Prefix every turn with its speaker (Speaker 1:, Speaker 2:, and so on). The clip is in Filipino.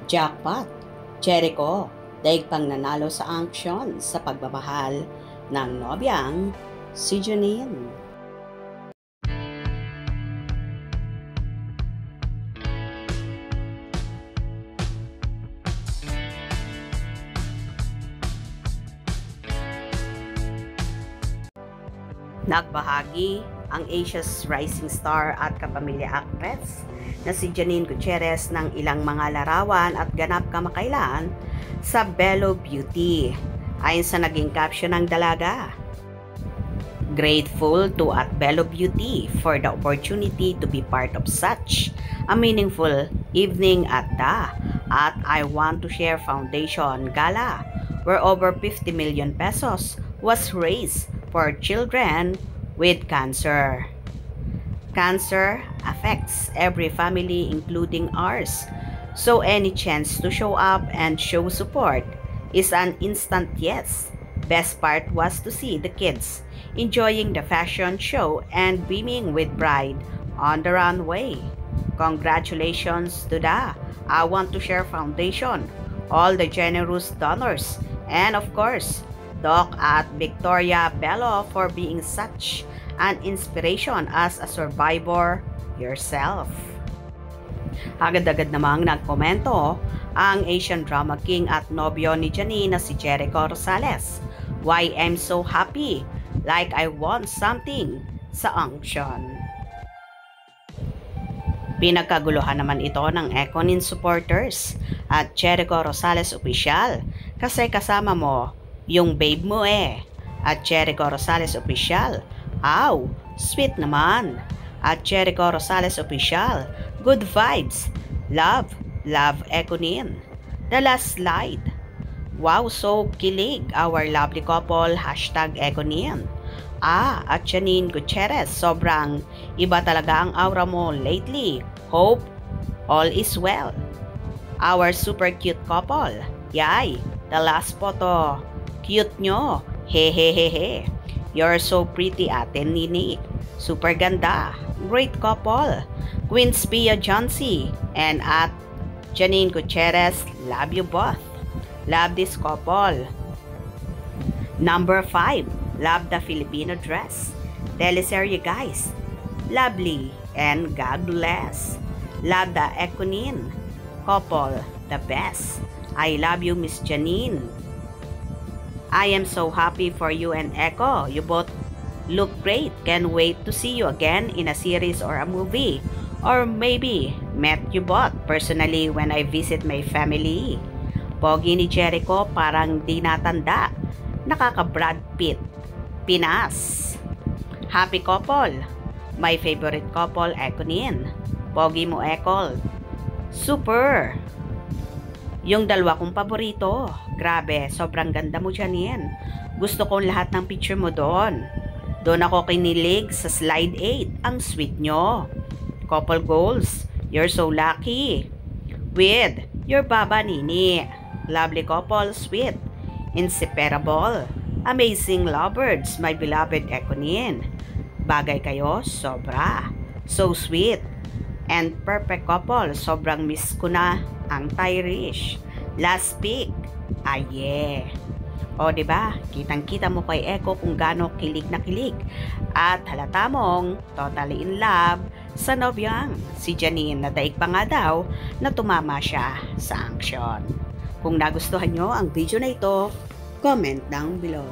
Speaker 1: Jackpot! Jericho, daig pang nanalo sa aksyon sa pagmamahal ng nobyang si Janine. Nagbahagi ang Asia's rising star at kapamilya actress na si Janine Gutierrez ng ilang mga larawan at ganap kamakailan sa Bello Beauty. Ayon sa naging caption ng dalaga, "Grateful to at Bello Beauty for the opportunity to be part of such a meaningful evening at I Want to Share Foundation Gala where over 50 million pesos was raised for children with cancer. Cancer affects every family including ours, so any chance to show up and show support is an instant yes. Best part was to see the kids enjoying the fashion show and beaming with pride on the runway. Congratulations to the I Want to Share Foundation, all the generous donors, and of course, Doc at Victoria Bello for being such an inspiration as a survivor yourself." Agad-agad namang nagkomento ang Asian drama king at nobyo ni Janine na si Jericho Rosales. "Why I'm so happy, like I won something sa auction." Pinagkaguluhan naman ito ng Econin supporters at Jericho Rosales official kasi kasama mo yung babe mo At Jericho Rosales official, "Aw, sweet naman." At Jericho Rosales official, "Good vibes. Love, love Econin." The last slide, "Wow, so kilig our lovely couple, #Econin." At Janine Gutierrez, "Sobrang iba talaga ang aura mo lately. Hope all is well." Our super cute couple, "Yay, the last photo. Cute nyo. Hehehehe. You're so pretty, Ate Nini. Super ganda. Great couple. Queen Spia Johnsy and at Janine Gutierrez, love you both. Love this couple." Number 5, love the Filipino dress. Teleserye guys. Lovely and God bless. Love the Econin couple, the best. I love you, Miss Janine. I am so happy for you and Echo. You both look great. Can't wait to see you again in a series or a movie. Or maybe met you both personally when I visit my family. Pogi ni Jericho parang di natanda. Nakaka-Brad Pitt. Pinas. Happy couple. My favorite couple, Econin. Pogi mo, Echo. Super. Yung dalawa kong paborito. Grabe, sobrang ganda mo, Janine. Gusto kong lahat ng picture mo doon. Doon ako kinilig sa slide 8. Ang sweet nyo. Couple goals. You're so lucky. With your Baba Nini. Lovely couple, sweet. Inseparable. Amazing lovebirds, my beloved Econin. Bagay kayo, sobra. So sweet. And perfect couple, sobrang miss ko na ang Tyrish. Last pick. Yeah. O diba, kitang-kita mo kay Echo kung gaano kilig na kilig. At halata mong totally in love sa nobyang si Janine na daig pa nga daw na tumama siya sa aksyon. Kung nagustuhan nyo ang video na ito, comment down below.